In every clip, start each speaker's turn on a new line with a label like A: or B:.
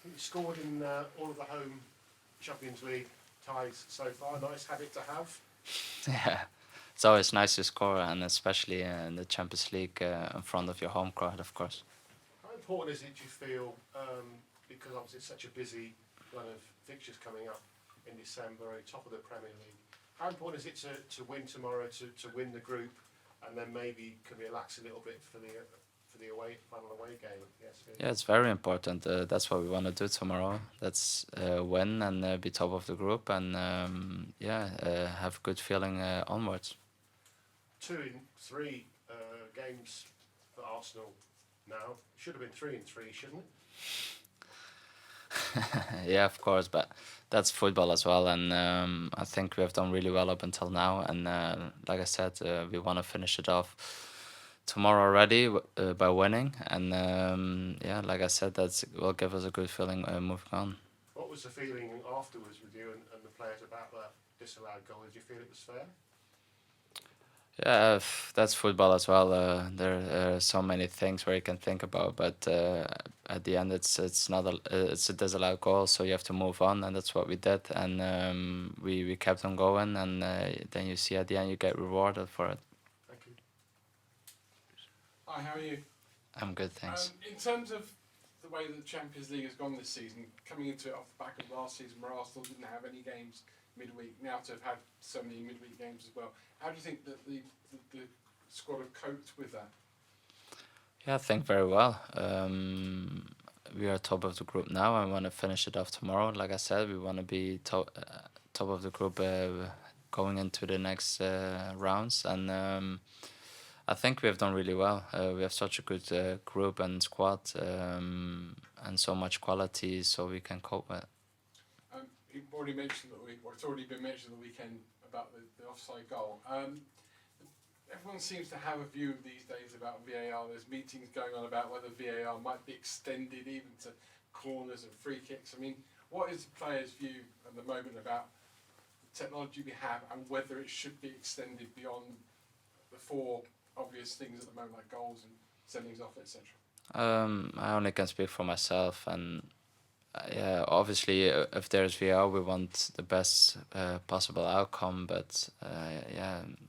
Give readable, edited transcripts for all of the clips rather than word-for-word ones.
A: You scored in all of the home Champions League ties so far. Nice habit to have.
B: Yeah, it's always nice to score, and especially in the Champions League in front of your home crowd, of course.
A: How important is it, do you feel, because obviously it's such a busy run of fixtures coming up in December, top of the Premier League? How important is it to win tomorrow, to win the group, and then maybe can relax a little bit for the final away game at PSV?
B: Yeah, it's very important. That's what we want to do tomorrow. Let's win and be top of the group, and have good feeling onwards.
A: 2 in 3 games for Arsenal now. Should have been 3 in 3, shouldn't it?
B: Yeah, of course, but that's football as well, and I think we have done really well up until now. And like I said, we want to finish it off tomorrow already by winning, and like I said, that will give us a good feeling moving on.
A: What was the feeling afterwards with you and the players about that disallowed goal? Did you feel it was fair?
B: Yeah, that's football as well. There are so many things where you can think about, but at the end, it's not it's a disallowed goal, so you have to move on, and that's what we did, and we kept on going, and then you see at the end you get rewarded for it.
A: Thank you.
C: Hi, how are you?
B: I'm good, thanks.
C: In terms of the way that the Champions League has gone this season, coming into it off the back of last season where Arsenal didn't have any games midweek, now to have had so many midweek games as well, how do you think that the squad have coped with that?
B: Yeah, I think very well. We are top of the group now, and want to finish it off tomorrow. Like I said, we want to be top of the group going into the next rounds, and I think we have done really well. We have such a good group and squad, and so much quality, so we can cope with it.
C: You've already mentioned it's already been mentioned the weekend about the offside goal. Everyone seems to have a view these days about VAR. There's meetings going on about whether VAR might be extended even to corners and free kicks. I mean, what is the players' view at the moment about the technology we have and whether it should be extended beyond the 4 obvious things at the moment, like goals and sendings off, etc.?
B: I only can speak for myself, and yeah, obviously, if there's VR, we want the best possible outcome. But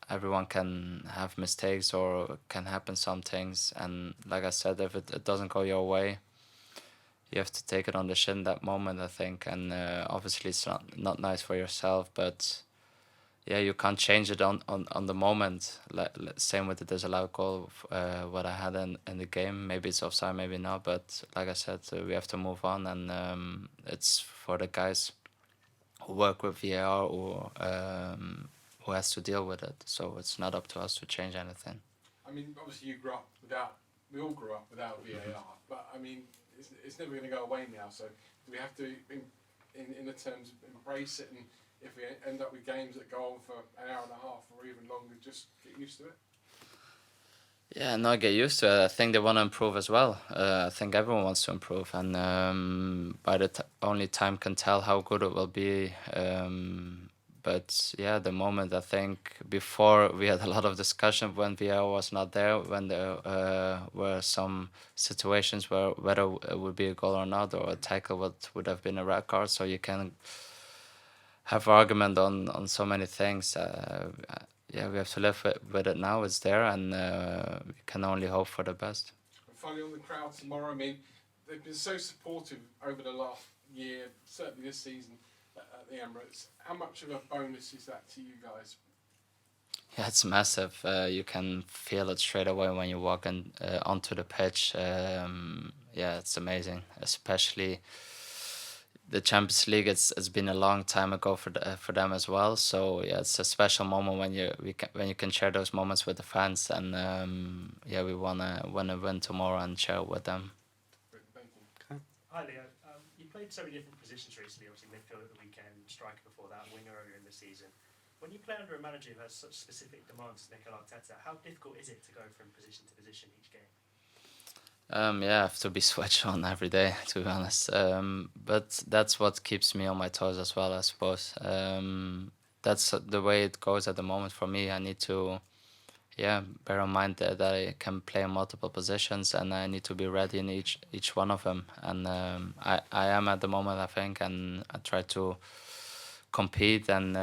B: everyone can have mistakes or can happen some things. And like I said, if it doesn't go your way, you have to take it on the chin that moment, I think. And obviously, it's not nice for yourself, but yeah, you can't change it on the moment. Same with the disallowed goal, what I had in the game. Maybe it's offside, maybe not. But like I said, we have to move on, and it's for the guys who work with VAR or who has to deal with it. So it's not up to us to change anything.
C: I mean, obviously you grew up without. We all grew up without VAR, but I mean, it's never going to go away now. So do we have to, in the terms, embrace it, and if we end up with games that go on for an hour and a half or even longer, just get used to it?
B: Yeah, not get used to it. I think they want to improve as well. I think everyone wants to improve, and by only time can tell how good it will be. But yeah, the moment, I think before we had a lot of discussion when VR was not there, when there were some situations where whether it would be a goal or not, or a tackle would have been a red card. So you can have argument on so many things. Yeah, we have to live with it now. It's there, and we can only hope for the best.
C: And finally, on the crowd tomorrow, I mean, they've been so supportive over the last year, certainly this season at the Emirates. How much of a bonus is that to you guys?
B: Yeah, it's massive. You can feel it straight away when you walk onto the pitch. Yeah, it's amazing, especially the Champions League. It's been a long time ago for them as well. So yeah, it's a special moment when you can share those moments with the fans, and yeah, we wanna win tomorrow and share it with them.
C: Thank you.
D: Hi Leo, you played so many different positions recently, obviously midfield at the weekend, striker before that, winger earlier in the season. When you play under a manager who has such specific demands as Mikel Arteta, how difficult is it to go from position to position each game?
B: Yeah, I have to be switched on every day, to be honest. But that's what keeps me on my toes as well, I suppose. That's the way it goes at the moment for me. I need to yeah, bear in mind that I can play in multiple positions and I need to be ready in each one of them. And I am at the moment, I think, and I try to compete and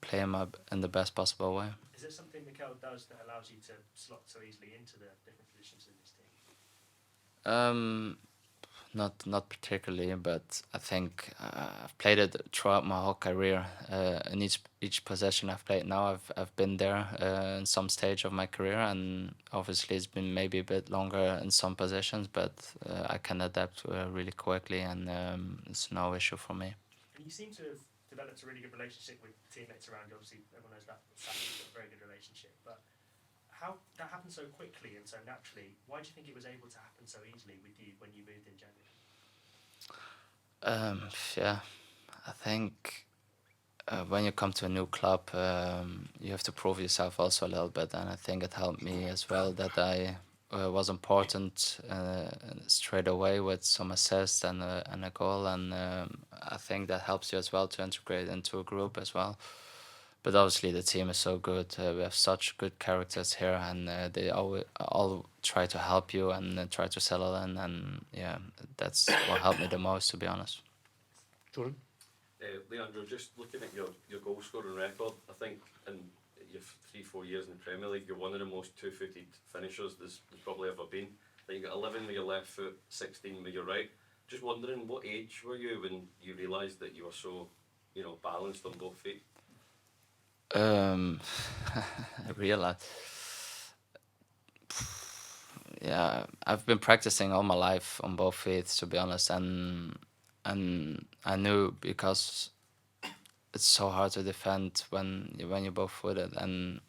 B: play in the best possible way.
D: Is there something Mikel does that allows you to slot so easily into the different positions in this team?
B: Not particularly, but I think I've played it throughout my whole career. In each position I've played now, I've been there in some stage of my career, and obviously it's been maybe a bit longer in some positions, but I can adapt really quickly, and it's no issue for me.
D: And you seem to have developed a really good relationship with teammates around you. Obviously, everyone knows that Saka's got a very good relationship, but how that happened so quickly and so naturally? Why do you think it was able to happen so easily with you when you moved in January?
B: Yeah, I think when you come to a new club, you have to prove yourself also a little bit, and I think it helped me as well that I was important straight away with some assists and a goal, and I think that helps you as well to integrate into a group as well. But obviously the team is so good. We have such good characters here, and they all try to help you and try to settle in. And yeah, that's what helped me the most, to be honest.
E: Jordan?
F: Leandro, just looking at your goal scoring record, I think in your 3-4 years in the Premier League, you're one of the most two-footed finishers there's probably ever been. I think you got 11 with your left foot, 16 with your right. Just wondering, what age were you when you realised that you were so, balanced on both feet?
B: I realized, yeah, I've been practicing all my life on both feet, to be honest, and I knew because it's so hard to defend when you're both footed, and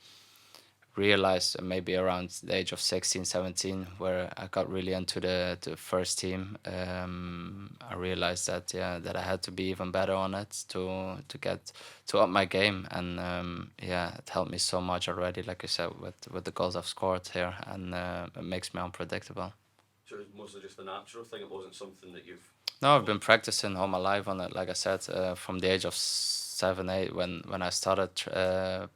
B: realized maybe around the age of 16, 17, where I got really into the first team. I realized that that I had to be even better on it to get to up my game, and it helped me so much already. Like I said, with the goals I've scored here, and it makes me unpredictable.
F: So it was mostly just a natural thing. It wasn't something that you've.
B: No, I've been practicing all my life on it. Like I said, from the age of 7, 8, when I started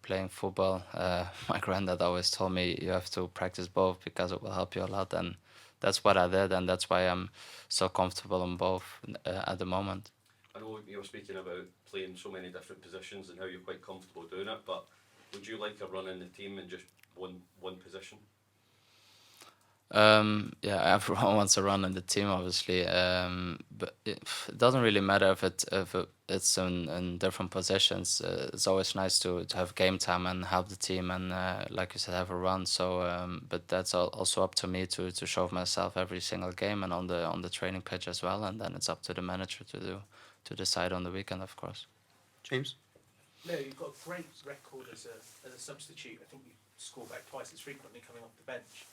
B: playing football, my granddad always told me you have to practice both because it will help you a lot, and that's what I did, and that's why I'm so comfortable in both at the moment.
F: I know you were speaking about playing so many different positions and how you're quite comfortable doing it, but would you like a run in the team in just one position? Everyone wants to run in the team, obviously, but it doesn't really matter if it's in different positions. It's always nice to have game time and help the team, and like you said, have a run. So, but that's also up to me to show myself every single game and on the training pitch as well, and then it's up to the manager to decide on the weekend, of course.
E: James?
G: No, you've got a great record as a substitute. I think you score back twice as frequently coming off the bench.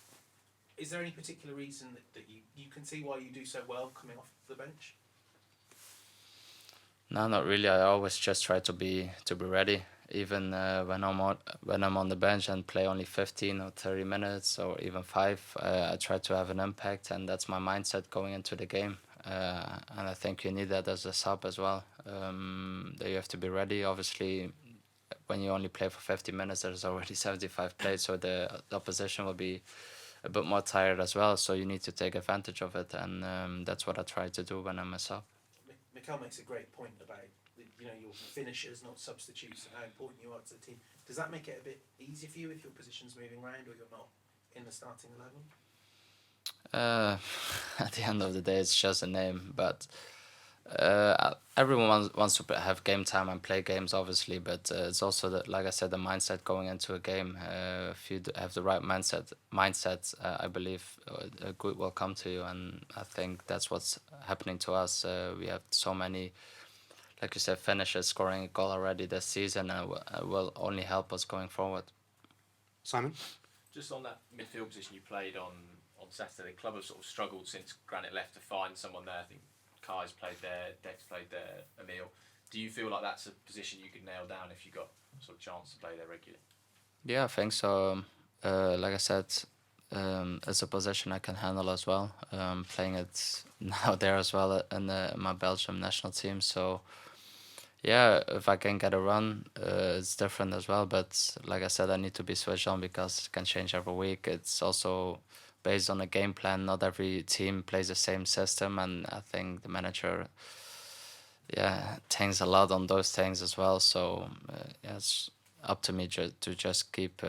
G: Is there any particular reason that you can see why you do so well coming off the bench?
B: No, not really. I always just try to be ready, even when I'm on the bench and play only 15 or 30 minutes or even 5. I try to have an impact, and that's my mindset going into the game. And I think you need that as a sub as well. That you have to be ready. Obviously, when you only play for 50 minutes, there's already 75 played, so the opposition will be a bit more tired as well, so you need to take advantage of it, and that's what I try to do when I'm a sub.
G: Mikel makes a great point about your finishers, not substitutes, and how important you are to the team. Does that make it a bit easier for you if your position's moving around or you're not in the starting 11?
B: At the end of the day, it's just a name, but everyone wants to have game time and play games, obviously, but it's also like I said, the mindset going into a game. If you have the right mindset, I believe good will come to you, and I think that's what's happening to us. We have so many, like you said, finishers scoring a goal already this season, and will only help us going forward.
E: Simon?
H: Just on that midfield position you played on Saturday, the club have sort of struggled since Granit left to find someone there. I think Kai's played there, Dex played there, Emil. Do you feel like that's a position you could nail down if you got sort of chance to play there regularly?
B: Yeah, I think so. Like I said, it's a position I can handle as well. Playing it now there as well in my Belgium national team. So yeah, if I can get a run, it's different as well. But like I said, I need to be switched on because it can change every week. It's also based on a game plan. Not every team plays the same system, and I think the manager, yeah, thinks a lot on those things as well. So yeah, it's up to me to just keep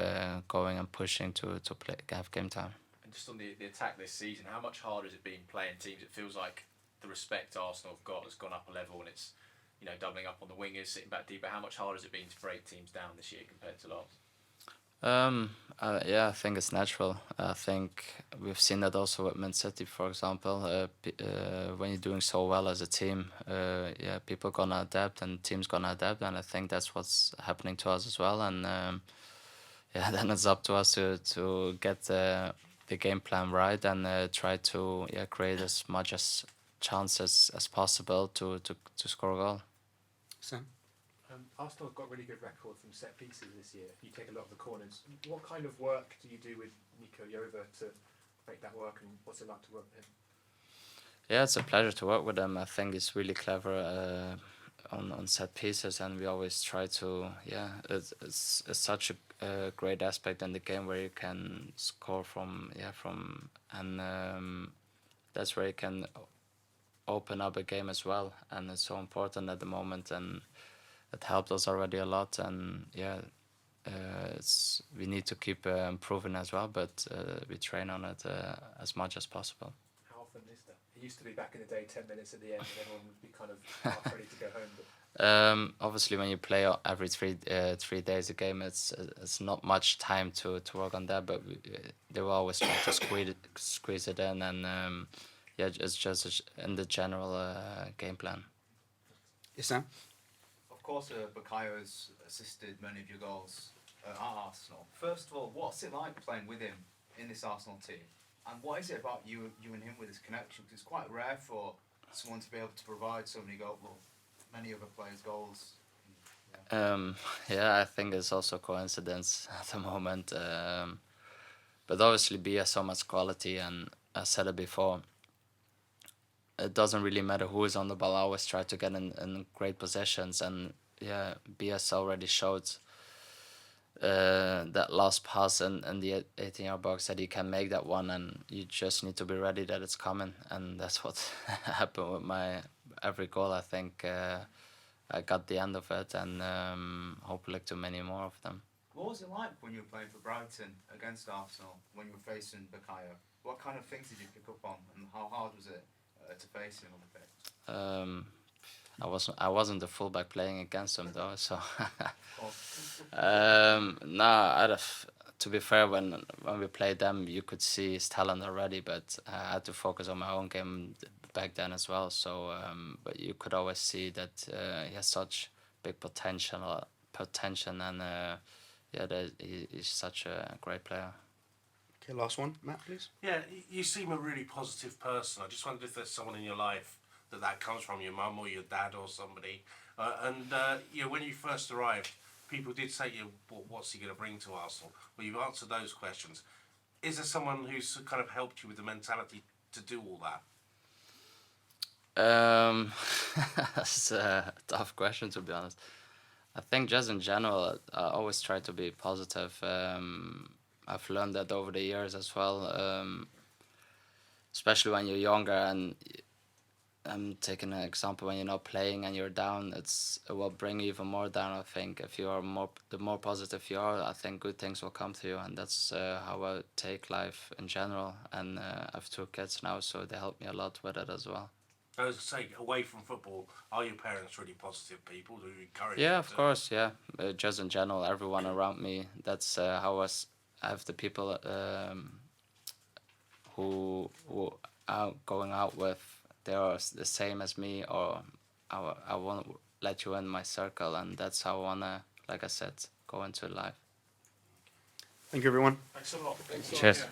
B: going and pushing to play, have game time.
H: And just on the attack this season, how much harder has it been playing teams? It feels like the respect Arsenal have got has gone up a level, and it's, you know, doubling up on the wingers, sitting back deeper. How much harder has it been to break teams down this year compared to last?
B: Yeah, I think it's natural. I think we've seen that also with Man City, for example. When you're doing so well as a team, yeah, people gonna adapt and teams gonna adapt, and I think that's what's happening to us as well. And yeah, then it's up to us to get the game plan right and try to create as much as chances as possible to score a goal.
E: Sam?
I: Arsenal have got a really good record from set pieces this year. You take a lot of the corners. What kind of work do you do with Nico Jova to make that work, and what's it like to work with him?
B: Yeah, it's a pleasure to work with him. I think he's really clever on set pieces, and we always try to. Yeah, it's such a great aspect in the game where you can score from, and that's where you can open up a game as well, and it's so important at the moment, and it helped us already a lot, and yeah, we need to keep improving as well, but we train on it as much as possible.
I: How often is that? It used to be back in the day, 10 minutes at the end, and everyone would be kind of half ready to go home. But
B: Obviously, when you play every 3 days a game, it's not much time to work on that, but they will always try to squeeze it in, and yeah, it's just in the general game plan.
E: Yes, Sam?
J: Of course, Bukayo has assisted many of your goals at Arsenal. First of all, what's it like playing with him in this Arsenal team? And what is it about you and him with this connection? Because it's quite rare for someone to be able to provide so many many other players' goals.
B: Yeah, I think it's also coincidence at the moment. But obviously, Bia has so much quality, and I said it before. It doesn't really matter who is on the ball. I always try to get in great positions, and yeah, BS already showed that last pass in the 18-yard box that he can make that one, and you just need to be ready that it's coming, and that's what happened with my every goal. I think I got the end of it, and hopefully to many more of them.
J: What was it like when you were playing for Brighton against Arsenal when you were facing Bukayo? What kind of things did you pick up on, and how hard was it to face him on the pitch?
B: I wasn't the fullback playing against him though, so to be fair, when we played them, you could see his talent already, but I had to focus on my own game back then as well. So, but you could always see that he has such big potential, and that he's such a great player.
E: Okay, last one. Matt, please.
K: Yeah, you seem a really positive person. I just wondered if there's someone in your life that comes from, your mum or your dad or somebody. You know, when you first arrived, people did say to you, what's he going to bring to Arsenal? Well, you've answered those questions. Is there someone who's kind of helped you with the mentality to do all that?
B: That's a tough question, to be honest. I think just in general, I always try to be positive. I've learned that over the years as well, especially when you're younger. And I'm taking an example, when you're not playing and you're down, it will bring you even more down. I think if you are the more positive you are, I think good things will come to you, and that's how I take life in general. And I have 2 kids now, so they help me a lot with it as well.
K: As I say, away from football, are your parents really positive people? Do you encourage
B: Yeah,
K: them
B: of
K: to-
B: course, yeah. Just in general, everyone around me, that's how I have the people who I'm going out with, they are the same as me, or I want to let you in my circle, and that's how I want to, like I said, go into life.
E: Thank you, everyone.
A: Thanks a lot.
B: Cheers.